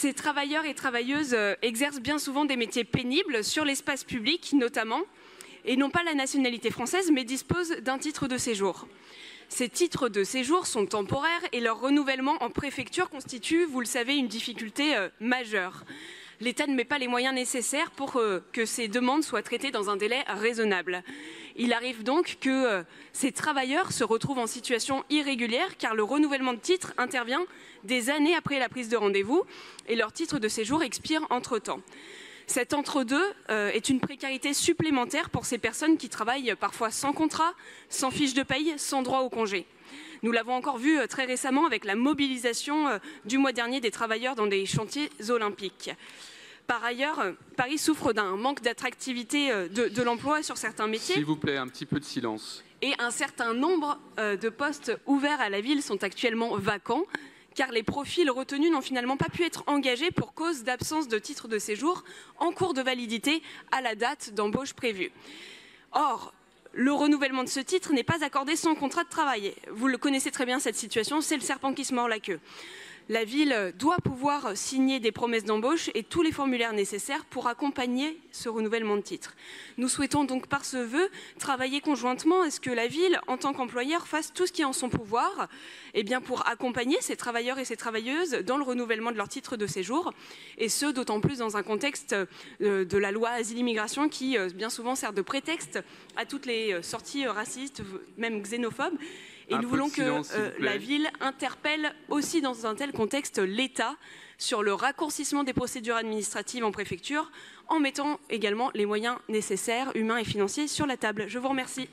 Ces travailleurs et travailleuses exercent bien souvent des métiers pénibles sur l'espace public notamment, et n'ont pas la nationalité française mais disposent d'un titre de séjour. Ces titres de séjour sont temporaires et leur renouvellement en préfecture constitue, vous le savez, une difficulté majeure. L'État ne met pas les moyens nécessaires pour que ces demandes soient traitées dans un délai raisonnable. Il arrive donc que ces travailleurs se retrouvent en situation irrégulière car le renouvellement de titre intervient des années après la prise de rendez-vous et leur titre de séjour expire entre-temps. Cet entre-deux est une précarité supplémentaire pour ces personnes qui travaillent parfois sans contrat, sans fiche de paye, sans droit au congé. Nous l'avons encore vu très récemment avec la mobilisation du mois dernier des travailleurs dans des chantiers olympiques. Par ailleurs, Paris souffre d'un manque d'attractivité de l'emploi sur certains métiers. S'il vous plaît, un petit peu de silence. Et un certain nombre de postes ouverts à la ville sont actuellement vacants, car les profils retenus n'ont finalement pas pu être engagés pour cause d'absence de titre de séjour en cours de validité à la date d'embauche prévue. Or, le renouvellement de ce titre n'est pas accordé sans contrat de travail. Vous le connaissez très bien cette situation, c'est le serpent qui se mord la queue. La ville doit pouvoir signer des promesses d'embauche et tous les formulaires nécessaires pour accompagner ce renouvellement de titre. Nous souhaitons donc par ce vœu travailler conjointement à ce que la ville, en tant qu'employeur, fasse tout ce qui est en son pouvoir pour accompagner ces travailleurs et ces travailleuses dans le renouvellement de leur titre de séjour, et ce d'autant plus dans un contexte de la loi Asile-Immigration qui bien souvent sert de prétexte à toutes les sorties racistes, même xénophobes. Et nous voulons que la ville interpelle aussi dans un tel contexte l'État sur le raccourcissement des procédures administratives en préfecture en mettant également les moyens nécessaires, humains et financiers, sur la table. Je vous remercie.